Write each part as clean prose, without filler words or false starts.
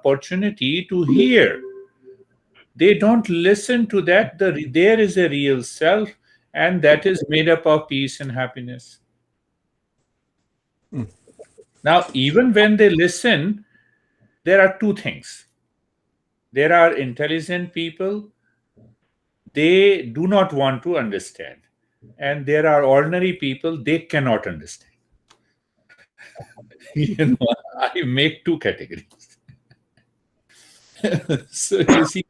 opportunity to hear. They don't listen to that. There is a real self, and that is made up of peace and happiness. Now, even when they listen, there are two things. There are intelligent people, they do not want to understand. And there are ordinary people, they cannot understand. I make two categories. So you see,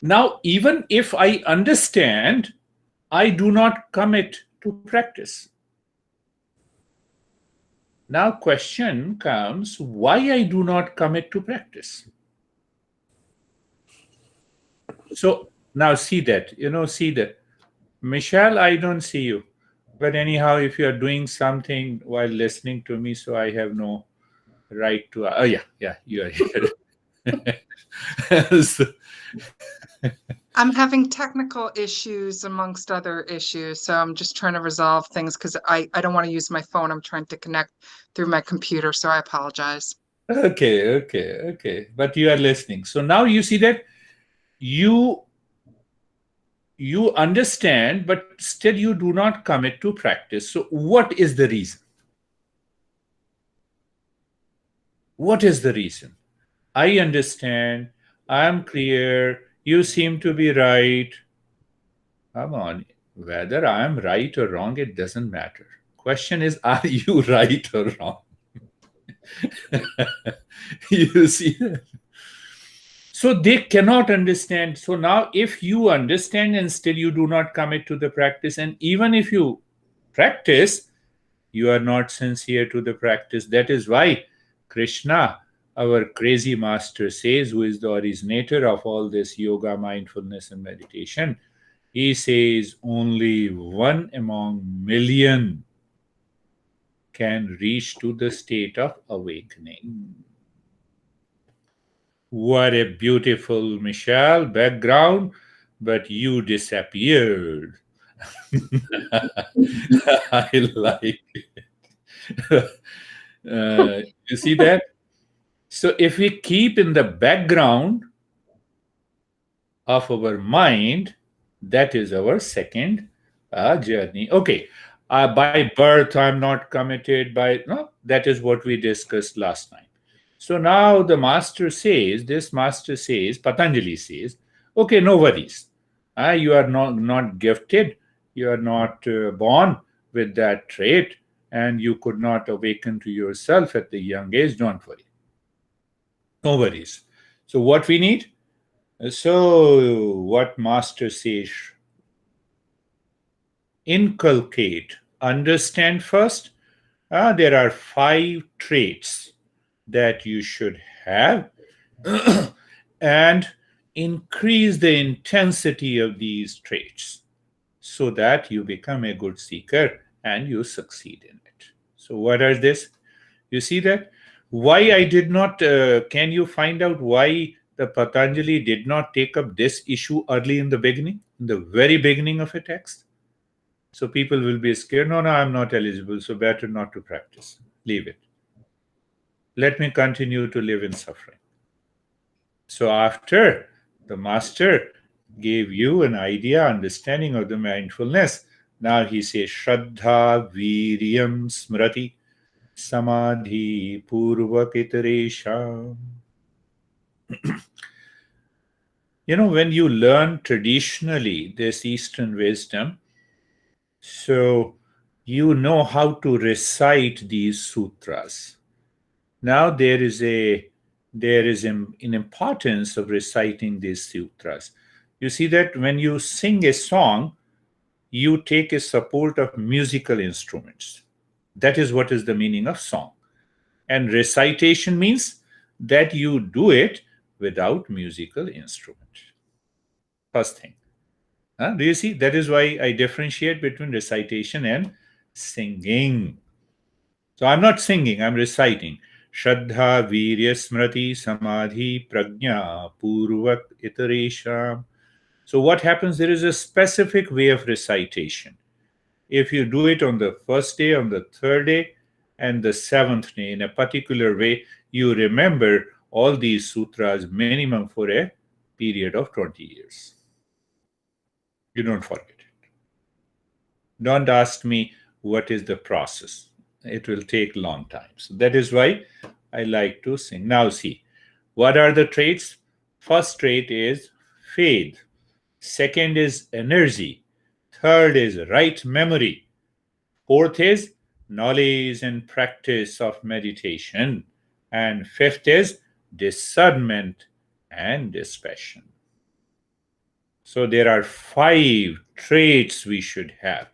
now even if I understand, I do not commit to practice. Now question comes, why I do not commit to practice? So now see that, see that. Michelle, I don't see you. But anyhow, if you are doing something while listening to me, so I have no right to. Oh, yeah, you are here. So, I'm having technical issues amongst other issues, so I'm just trying to resolve things because I don't want to use my phone. I'm trying to connect through my computer, so I apologize. Okay. But you are listening. So now you see that you understand, but still you do not commit to practice. So what is the reason? What is the reason? I understand, I am clear, you seem to be right. Come on, whether I am right or wrong, it doesn't matter. Question is, are you right or wrong? You see? So they cannot understand. So now if you understand and still you do not commit to the practice, and even if you practice, you are not sincere to the practice. That is why Krishna, our crazy master, says, who is the originator of all this yoga, mindfulness, and meditation, he says only one among million can reach to the state of awakening. What a beautiful, Michelle, background, but you disappeared. I like it. You see that? So if we keep in the background of our mind, that is our second journey. Okay. By birth, I'm not committed. No, that is what we discussed last time. So now the this master says, Patanjali says, okay, no worries. You are not gifted. You are not born with that trait, and you could not awaken to yourself at the young age. Don't worry. No worries. So what we need? So what master says, inculcate, understand first. There are 5 traits that you should have and increase the intensity of these traits so that you become a good seeker and you succeed in it. So what are this? You see that? Why I did not, can you find out why the Patanjali did not take up this issue early in the beginning, in the very beginning of a text? So people will be scared. No, I'm not eligible, so better not to practice. Leave it. Let me continue to live in suffering. So after the master gave you an idea, understanding of the mindfulness, now he says, Shraddha Viryam Smrati Samadhi Purvakitaresha. When you learn traditionally this Eastern wisdom, so you know how to recite these sutras. Now there is an importance of reciting these sutras. You see that when you sing a song, you take a support of musical instruments. That is what is the meaning of song. And recitation means that you do it without musical instrument. First thing. Do you see? That is why I differentiate between recitation and singing. So I'm not singing, I'm reciting. Shraddha, Virya, Smriti, Samadhi, Prajna, Purvak, Itaresha. So what happens? There is a specific way of recitation. If you do it on the first day, on the third day, and the 7th day in a particular way, you remember all these sutras minimum for a period of 20 years. You don't forget it. Don't ask me what is the process. It will take a long time. So that is why I like to sing. Now see, what are the traits? First trait is faith. Second is energy. Third is right memory. Fourth is knowledge and practice of meditation. And fifth is discernment and dispassion. So there are 5 traits we should have.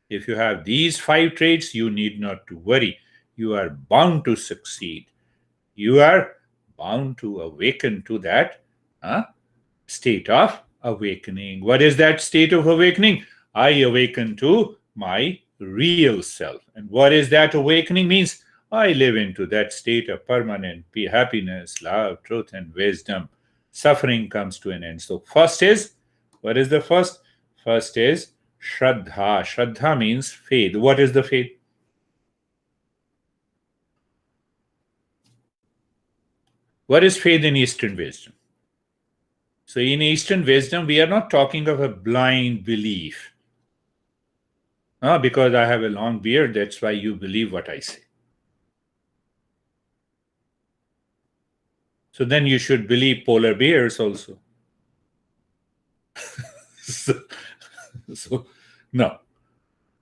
If you have these 5 traits, you need not to worry. You are bound to succeed. You are bound to awaken to that state of awakening. What is that state of awakening? I awaken to my real self. And what is that awakening means? I live into that state of permanent happiness, love, truth, and wisdom. Suffering comes to an end. So first is, what is the first? First is Shraddha. Shraddha means faith. What is the faith? What is faith in Eastern wisdom? So in Eastern wisdom, we are not talking of a blind belief. Because I have a long beard, that's why you believe what I say. So then you should believe polar bears also. so no.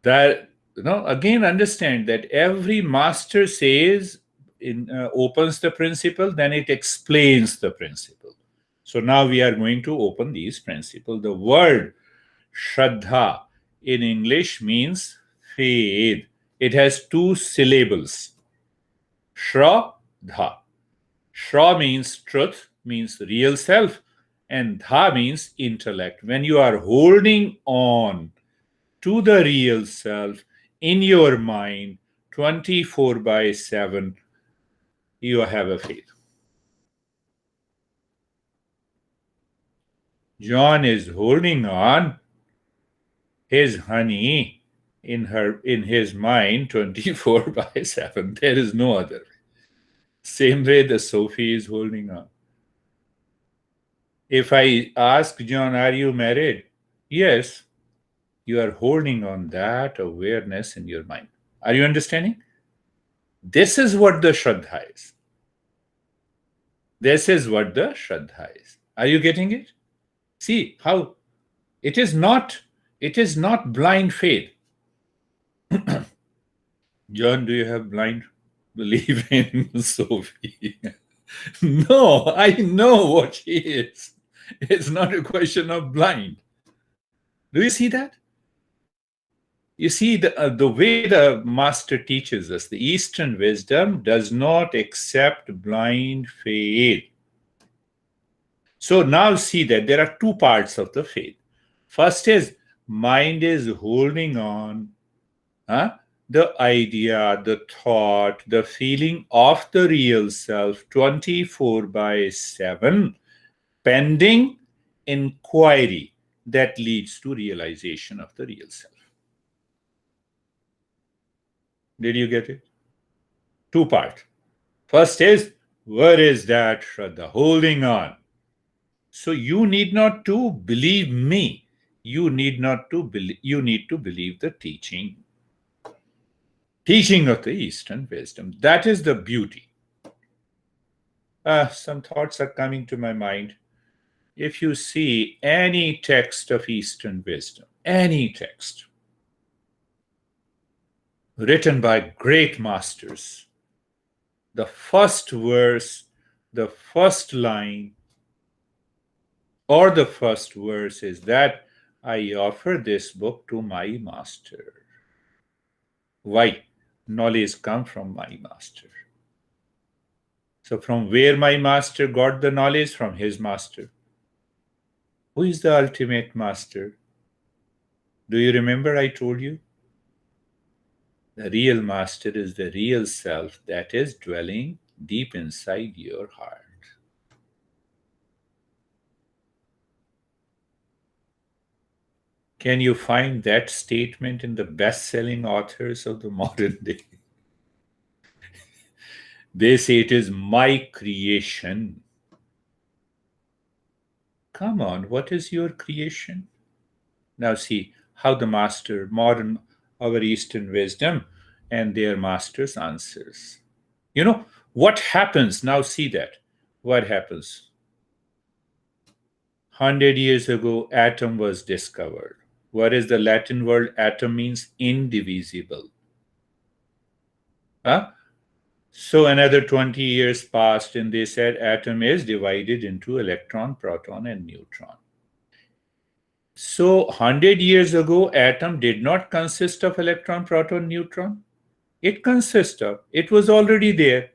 That again understand that every master says opens the principle, then it explains the principle. So now we are going to open these principles. The word Shraddha in English means faith. It has 2 syllables. Shraddha. Shra means truth, means real self, and dha means intellect. When you are holding on to the real self in your mind 24/7, you have a faith. John is holding on his honey in his mind 24/7. There is no other way. Same way the Sophie is holding on. If I ask John, are you married? Yes. You are holding on that awareness in your mind. Are you understanding? This is what the Shraddha is. This is what the Shraddha is. Are you getting it? See how it is not blind faith. John, do you have blind belief in Sophie? No, I know what she is. It's not a question of blind. Do you see that? You see, the way the master teaches us, the Eastern wisdom does not accept blind faith. So now see that there are 2 parts of the faith. First is mind is holding on, the idea, the thought, the feeling of the real self 24/7, pending inquiry that leads to realization of the real self. Did you get it? 2 parts. First is, where is that Shraddha? Holding on. So you need not to believe me. You need to believe the teaching. Teaching of the Eastern wisdom. That is the beauty. Some thoughts are coming to my mind. If you see any text of Eastern wisdom, any text, written by great masters, the first verse, the first line, or the first verse is that I offer this book to my master. Why? Knowledge comes from my master. So from where my master got the knowledge? From his master. Who is the ultimate master? Do you remember I told you? The real master is the real self that is dwelling deep inside your heart. Can you find that statement in the best-selling authors of the modern day? They say it is my creation. Come on, what is your creation? Now see how the master, modern, our Eastern wisdom, and their master's answers. What happens? Now see that. What happens? 100 years ago, atom was discovered. What is the Latin word? Atom means indivisible. Huh? So another 20 years passed, and they said atom is divided into electron, proton, and neutron. So 100 years ago, atom did not consist of electron, proton, neutron. It consists of. It was already there.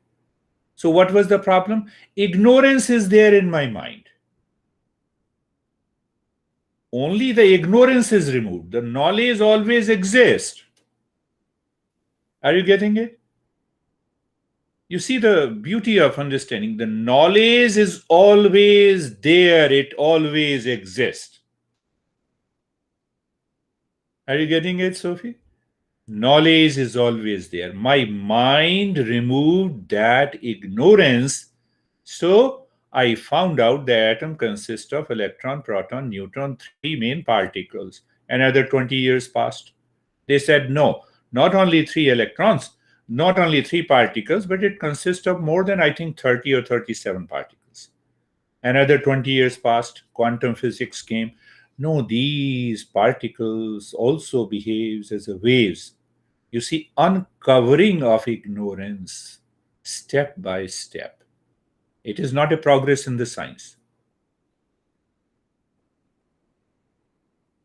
So what was the problem? Ignorance is there in my mind. Only the ignorance is removed. The knowledge always exists. Are you getting it? You see the beauty of understanding. The knowledge is always there. It always exists. Are you getting it, Sophie? Knowledge is always there. My mind removed that ignorance. So I found out the atom consists of electron, proton, neutron, three main particles. Another 20 years passed. They said no, not only three electrons, not only three particles, but it consists of more than, I think, 30 or 37 particles. Another 20 years passed, quantum physics came. No, these particles also behaves as a waves. You see, uncovering of ignorance, step by step. It is not a progress in the science.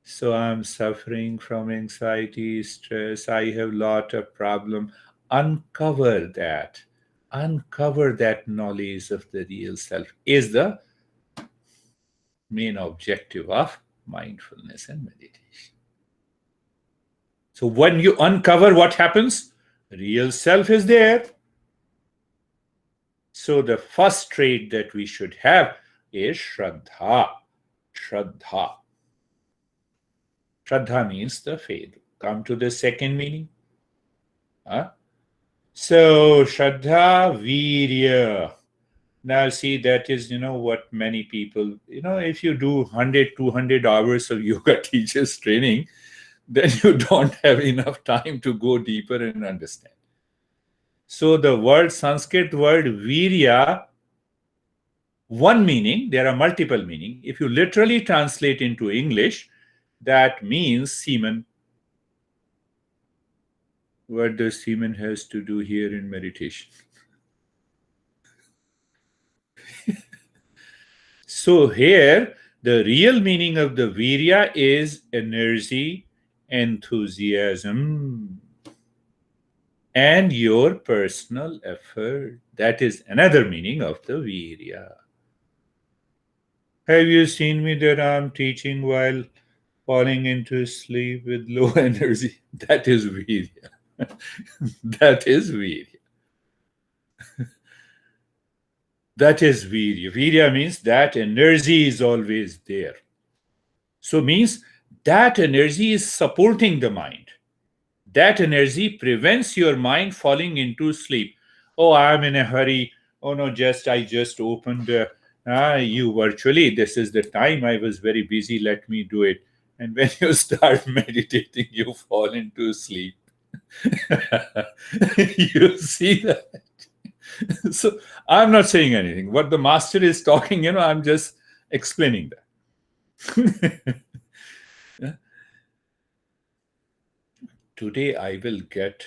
So I'm suffering from anxiety, stress, I have a lot of problem. Uncover that knowledge of the real self is the main objective of mindfulness and meditation. So when you uncover, what happens? Real self is there. So the first trait that we should have is Shraddha. Shraddha. Shraddha means the faith. Come to the second meaning. So Shraddha, Virya. Now see, that is, what many people, if you do 100, 200 hours of yoga teachers training, then you don't have enough time to go deeper and understand. So the word, Sanskrit word Virya, one meaning, there are multiple meaning. If you literally translate into English, that means semen. What does semen has to do here in meditation? So here, the real meaning of the virya is energy, enthusiasm, and your personal effort. That is another meaning of the virya. Have you seen me that I'm teaching while falling into sleep with low energy? That is virya. That is virya. That is virya. Virya means that energy is always there. So means that energy is supporting the mind. That energy prevents your mind falling into sleep. Oh, I'm in a hurry. Oh no, I just opened you virtually. This is the time. I was very busy. Let me do it. And when you start meditating, you fall into sleep. You see that? So I'm not saying anything. What the master is talking, I'm just explaining that. Today I will get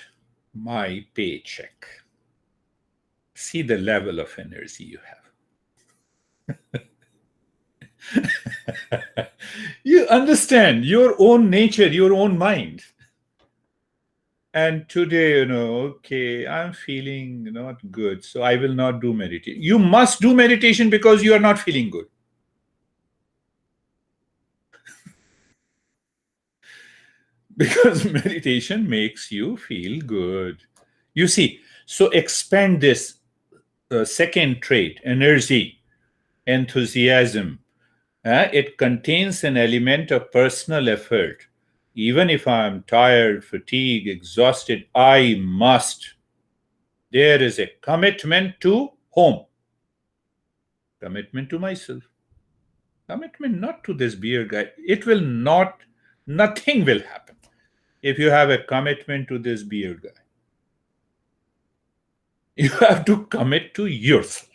my paycheck. See the level of energy you have. You understand your own nature, your own mind. And today, okay, I'm feeling not good, so I will not do meditation. You must do meditation because you are not feeling good. Because meditation makes you feel good. You see, so expand this second trait, energy, enthusiasm. It contains an element of personal effort. Even if I'm tired, fatigued, exhausted, I must. There is a commitment to home, commitment to myself, commitment not to this beer guy. It will not, nothing will happen if you have a commitment to this beer guy. You have to commit to yourself.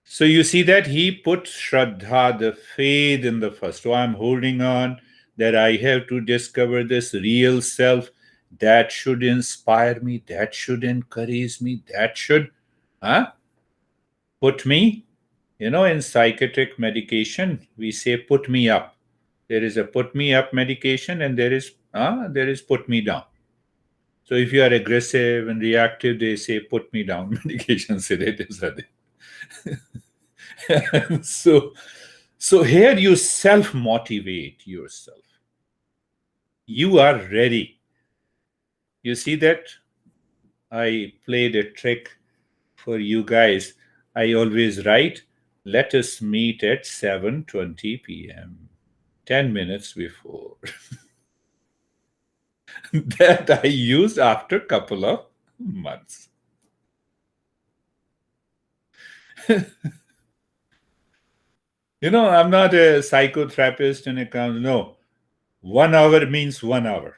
So you see that he put Shraddha, the faith in the first. So I'm holding on that I have to discover this real self that should inspire me, that should encourage me, that should put me, in psychiatric medication, we say put me up. There is a put me up medication and there is put me down. So if you are aggressive and reactive, they say put me down medication. So here you self-motivate yourself. You are ready. You see that I played a trick for you guys. I always write, let us meet at 7:20 p.m., 10 minutes before. That I used after a couple of months. I'm not a psychotherapist and account. No, 1 hour means 1 hour.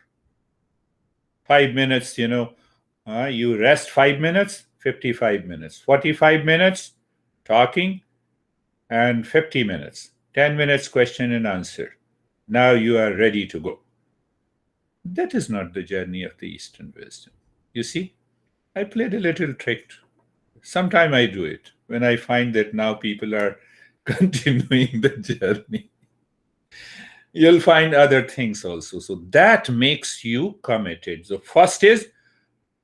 5 minutes, you rest 5 minutes, 55 minutes, 45 minutes talking, and 50 minutes, 10 minutes question and answer. Now you are ready to go. That is not the journey of the Eastern wisdom. You see, I played a little trick. Sometime I do it when I find that now people are continuing the journey. You'll find other things also. So that makes you committed. So first is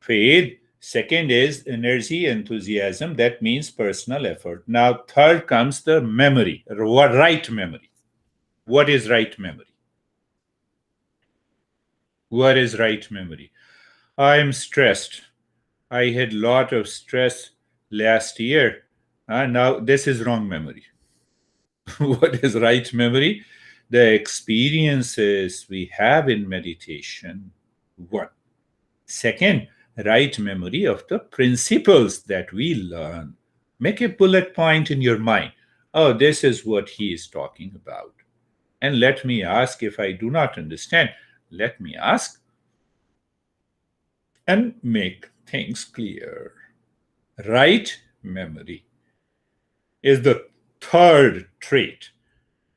faith. Second is energy, enthusiasm. That means personal effort. Now third comes the memory, right memory. What is right memory? What is right memory? I'm stressed. I had a lot of stress last year. Now this is wrong memory. What is right memory? The experiences we have in meditation. One. Second, right memory of the principles that we learn. Make a bullet point in your mind. Oh, this is what he is talking about. And let me ask if I do not understand. Let me ask and make things clear. Right memory is the third trait.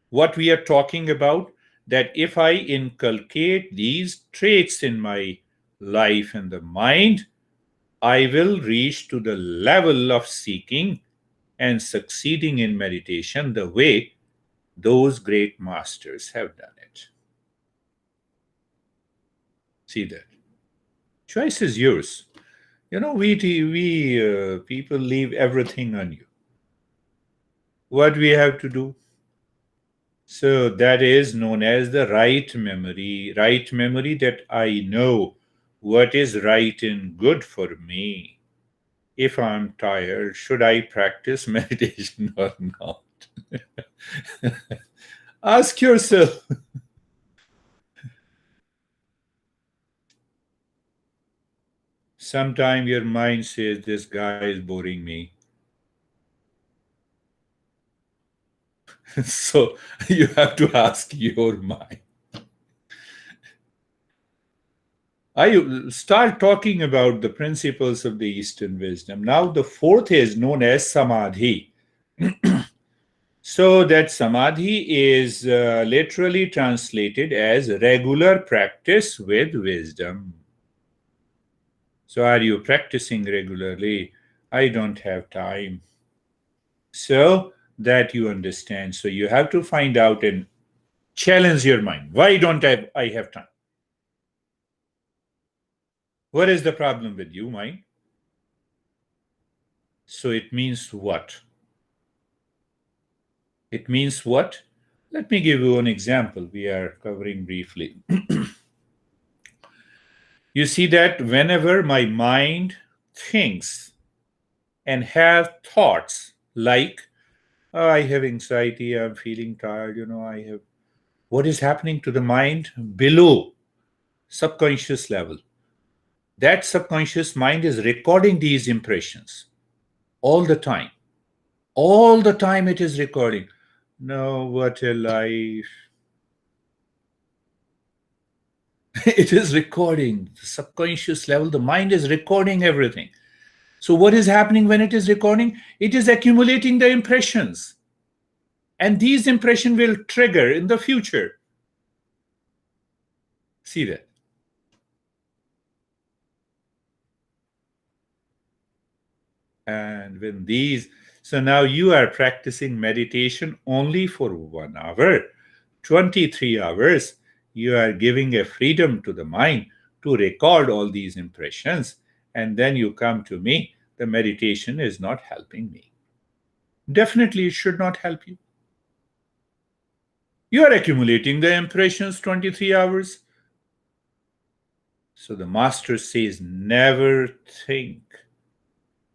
What we are talking about, that if I inculcate these traits in my life and the mind, I will reach to the level of seeking and succeeding in meditation the way those great masters have done it. See that? Choice is yours. We people leave everything on you. What we have to do? So that is known as the right memory. Right memory, that I know what is right and good for me. If I'm tired, should I practice meditation or not? Ask yourself. Sometimes your mind says, this guy is boring me. So you have to ask your mind. I start talking about the principles of the Eastern wisdom. Now the fourth is known as samadhi. So that samadhi is literally translated as regular practice with wisdom. So are you practicing regularly? I don't have time. So that you understand. So you have to find out and challenge your mind. Why don't I have time? What is the problem with you, mind? So it means what? It means what? Let me give you an example we are covering briefly. You see that whenever my mind thinks and have thoughts like, oh, I have anxiety, I'm feeling tired, I have, what is happening to the mind below subconscious level? That subconscious mind is recording these impressions all the time. All the time it is recording. No, what a life. It is recording. The subconscious level, the mind is recording everything. So, what is happening when it is recording? It is accumulating the impressions. And these impressions will trigger in the future. See that? And when these, so now you are practicing meditation only for 1 hour, 23 hours. You are giving a freedom to the mind to record all these impressions. And then you come to me, the meditation is not helping me. Definitely, it should not help you. You are accumulating the impressions 23 hours. So the master says, never think.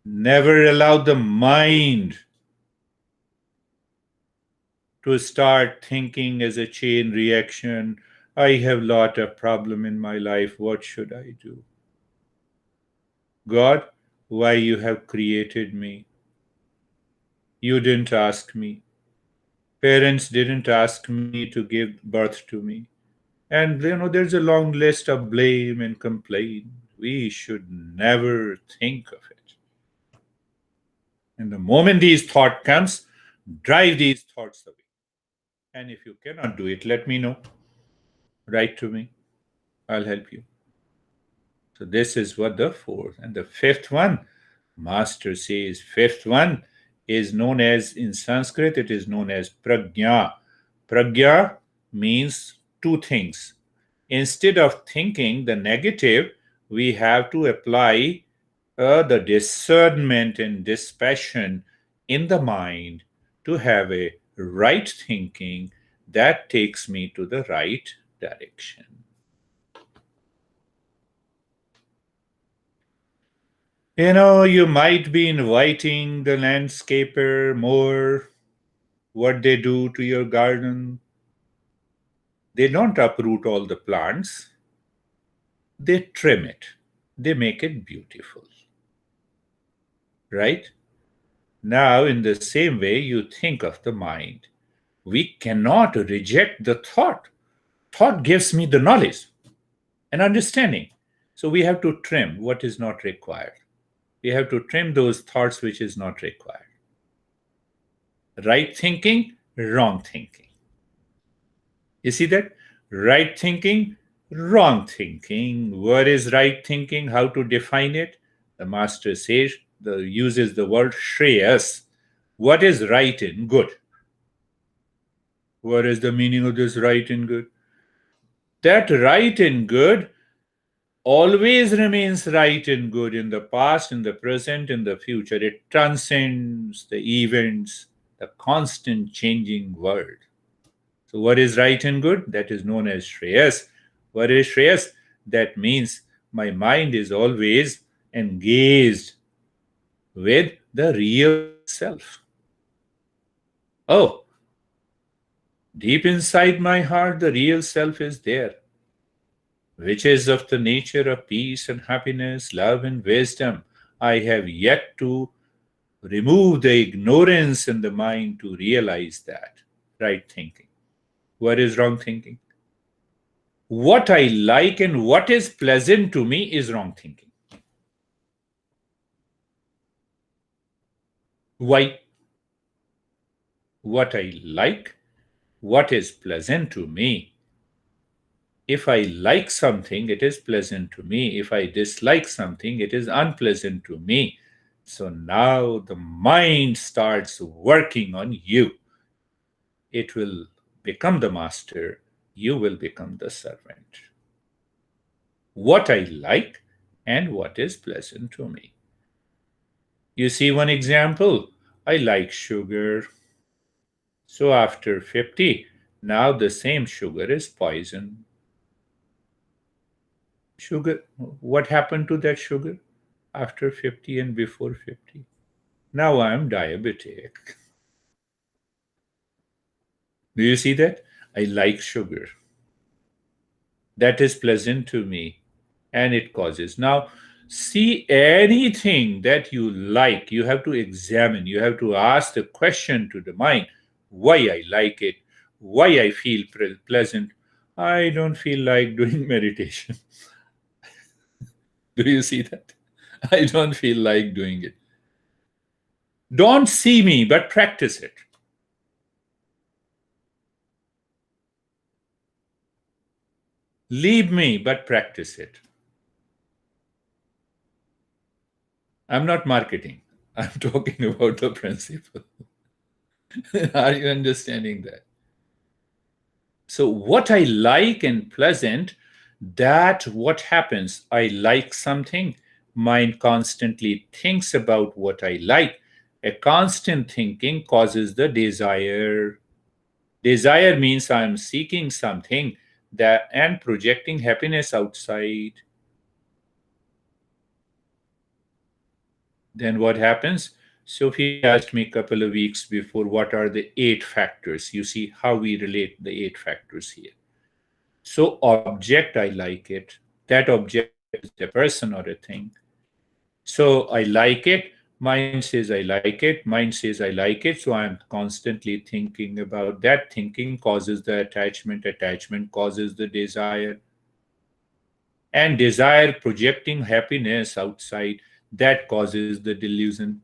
Never allow the mind to start thinking as a chain reaction. I have lot of problem in my life. What should I do? God, why you have created me? You didn't ask me. Parents didn't ask me to give birth to me. And there's a long list of blame and complaint. We should never think of it. And the moment these thought comes, drive these thoughts away. And if you cannot do it, let me know. Write to me. I'll help you. So this is what the fourth. And the fifth one, Master says, fifth one is known as, in Sanskrit, it is known as prajna. Prajna means two things. Instead of thinking the negative, we have to apply the discernment and dispassion in the mind to have a right thinking that takes me to the right direction. You might be inviting the landscaper more, what they do to your garden. They don't uproot all the plants, they trim it, they make it beautiful. Right? Now, in the same way, you think of the mind. We cannot reject the thought. Thought gives me the knowledge and understanding. So we have to trim what is not required. We have to trim those thoughts which is not required. Right thinking, wrong thinking. You see that? Right thinking, wrong thinking. What is right thinking? How to define it? The master says, uses the word shreyas. What is right and good? What is the meaning of this right and good? That right and good always remains right and good in the past, in the present, in the future. It transcends the events, the constant changing world. So, what is right and good? That is known as Shreyas. What is Shreyas? That means my mind is always engaged with the real self. Oh, deep inside my heart, the real self is there, which is of the nature of peace and happiness, love and wisdom. I have yet to remove the ignorance in the mind to realize that. Right thinking. What is wrong thinking? What I like and what is pleasant to me is wrong thinking. Why? What I like, what is pleasant to me. If I like something, it is pleasant to me. If I dislike something, it is unpleasant to me. So now the mind starts working on you. It will become the master. You will become the servant. What I like and what is pleasant to me. You see one example. I like sugar. So after 50, now the same sugar is poison. Sugar, what happened to that sugar after 50 and before 50? Now I am diabetic. Do you see that? I like sugar. That is pleasant to me. and it causes. Now, see anything that you like, you have to examine, you have to ask the question to the mind, why I like it, why I feel pleasant. I don't feel like doing meditation. Do you see that? I don't feel like doing it. Don't see me, but practice it. Leave me, but practice it. I'm not marketing. I'm talking about the principle. Are you understanding that? So, what I like and pleasant, that what happens, I like something, mind constantly thinks about what I like. A constant thinking causes the desire. Desire means I am seeking something that and projecting happiness outside. Then what happens? Sophie asked me a couple of weeks before, what are the 8 factors? You see how we relate the 8 factors here. So, object, I like it. That object is a person or a thing. So, I like it. Mind says I like it. Mind says I like it. So, I'm constantly thinking about that. Thinking causes the attachment. Attachment causes the desire. And desire projecting happiness outside, that causes the delusion.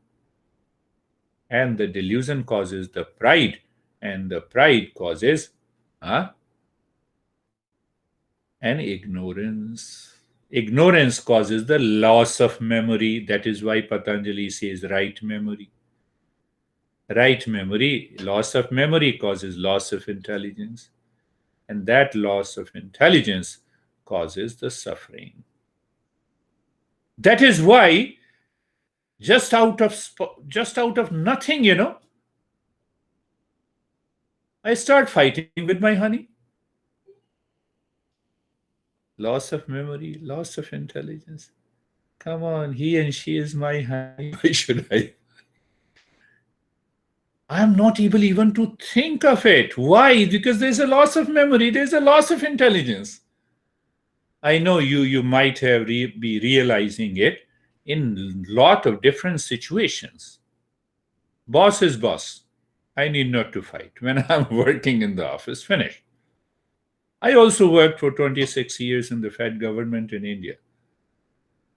And the delusion causes the pride. And the pride causes and ignorance. Ignorance causes the loss of memory. That is why Patanjali says right memory. Right memory, loss of memory causes loss of intelligence. And that loss of intelligence causes the suffering. That is why just out of nothing, I start fighting with my honey. Loss of memory, loss of intelligence. Come on, he and she is my honey. Why should I? I am not able even to think of it. Why? Because there's a loss of memory, there's a loss of intelligence. I know you might have be realizing it in lot of different situations. Boss is boss. I need not to fight. When I'm working in the office, finish. I also worked for 26 years in the Fed government in India.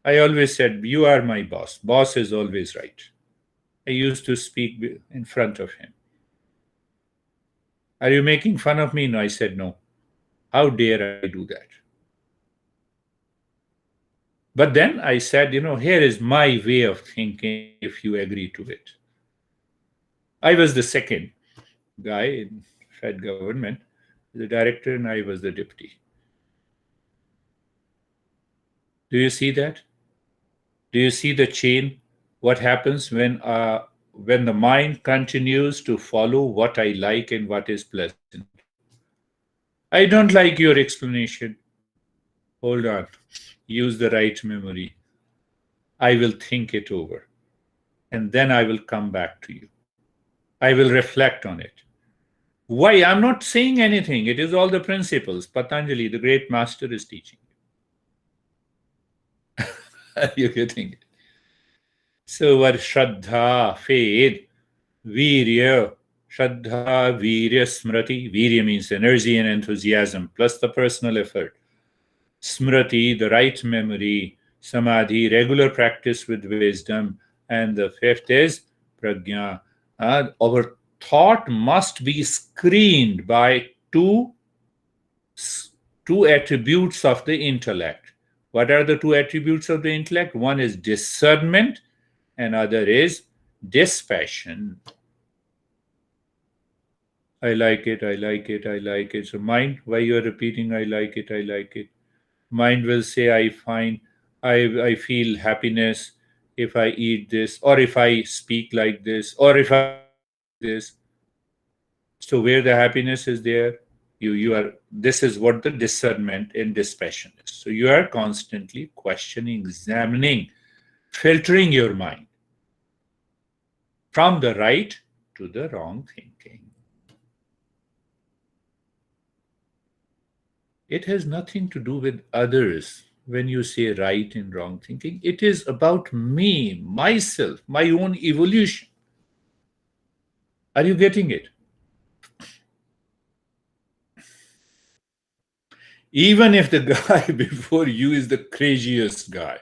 I always said, you are my boss. Boss is always right. I used to speak in front of him. Are you making fun of me? No, I said, no. How dare I do that? But then I said, here is my way of thinking if you agree to it. I was the second guy in Fed government, the director, and I was the deputy. Do you see that? Do you see the chain? What happens when the mind continues to follow what I like and what is pleasant? I don't like your explanation. Hold on. Use the right memory. I will think it over. And then I will come back to you. I will reflect on it. Why? I'm not saying anything. It is all the principles. Patanjali, the great master, is teaching. Are you getting it? So, what Shraddha, faith, Virya, Shraddha, Virya, Smriti. Virya means energy and enthusiasm, plus the personal effort. Smriti, the right memory. Samadhi, regular practice with wisdom. And the fifth is Prajna. Our thought must be screened by two attributes of the intellect. What are the two attributes of the intellect? One is discernment, and other is dispassion. I like it, I like it, I like it. So mind, why you are repeating I like it, I like it. Mind will say I find I feel happiness if I eat this, or if I speak like this, or if I think like this. So where the happiness is there, you are, this is what the discernment and dispassion is. So you are constantly questioning, examining, filtering your mind from the right to the wrong thinking. It has nothing to do with others. when you say right and wrong thinking, it is about me, myself, my own evolution. Are you getting it? Even if the guy before you is the craziest guy.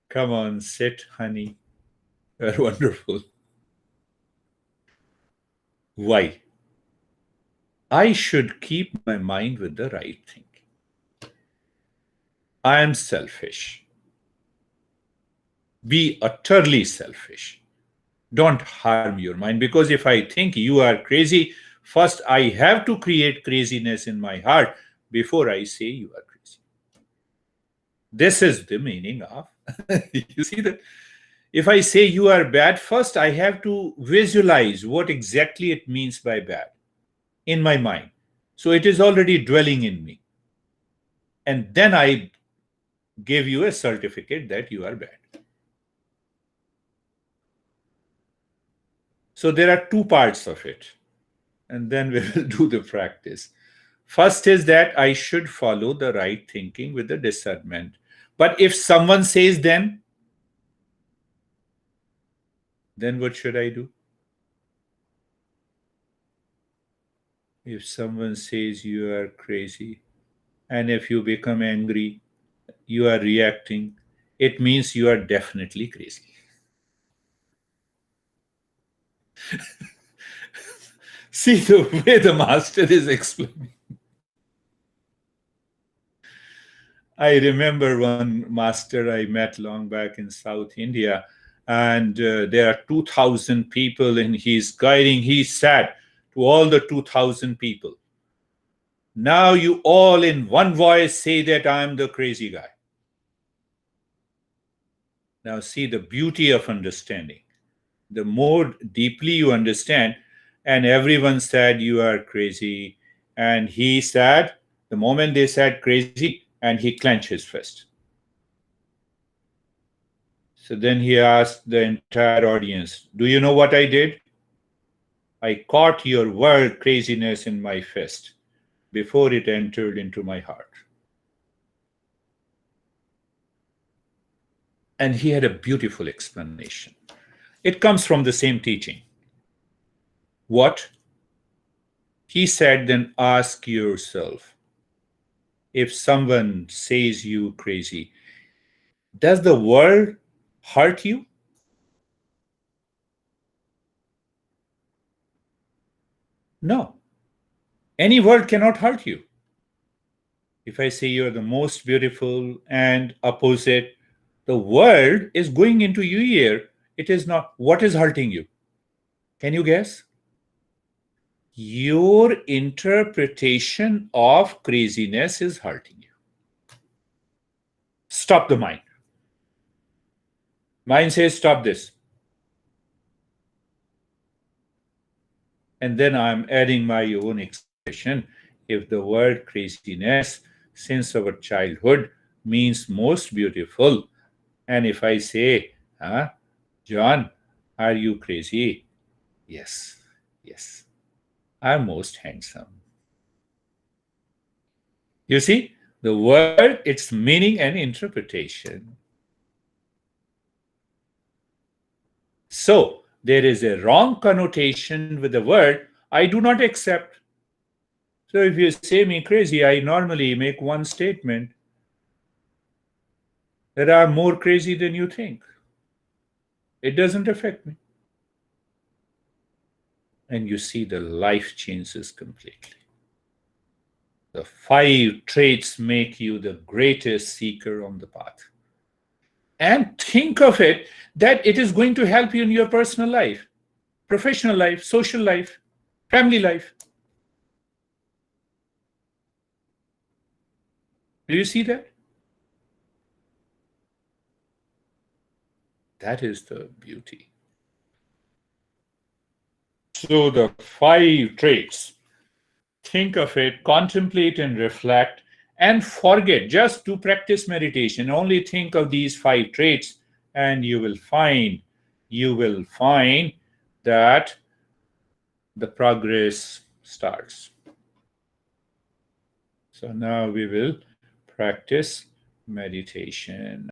Come on, sit, honey. You're wonderful. Why? I should keep my mind with the right thinking. I am selfish. Be utterly selfish. Don't harm your mind, because if I think you are crazy, first I have to create craziness in my heart before I say you are crazy. This is the meaning of you see that if I say you are bad, first I have to visualize what exactly it means by bad in my mind. So it is already dwelling in me. And then I give you a certificate that you are bad. So there are two parts of it. And then we will do the practice. First is that I should follow the right thinking with the discernment. But if someone says then what should I do? If someone says you are crazy, and if you become angry, you are reacting, it means you are definitely crazy. See the way the master is explaining. I remember one master I met long back in South India, and there are 2,000 people, and he's guiding. He said to all the 2,000 people, now you all in one voice say that I'm the crazy guy. Now, see the beauty of understanding. The more deeply you understand, and everyone said you are crazy, and he said, the moment they said crazy, and he clenched his fist. So then he asked the entire audience, do you know what I did? I caught your word craziness in my fist before it entered into my heart. And he had a beautiful explanation. It comes from the same teaching. What? He said, then ask yourself, if someone says you crazy, does the word hurt you? No. Any word cannot hurt you. If I say you're the most beautiful and opposite, the word is going into your ear. It is not. What is hurting you? Can you guess? Your interpretation of craziness is hurting you. Stop the mind. Mind says, stop this. And then I'm adding my own expression. If the word craziness, since our childhood, means most beautiful, and if I say, John, are you crazy? Yes, yes, I'm most handsome. You see, the word, its meaning and interpretation. So, there is a wrong connotation with the word I do not accept. So, if you say me crazy, I normally make one statement that I'm more crazy than you think. It doesn't affect me. And you see, the life changes completely. The 5 traits make you the greatest seeker on the path. And think of it that it is going to help you in your personal life, professional life, social life, family life. Do you see that? That is the beauty. So the 5 traits, think of it, contemplate and reflect, and forget. Just to practice meditation, only think of these 5 traits, and you will find that the progress starts. So now we will practice meditation.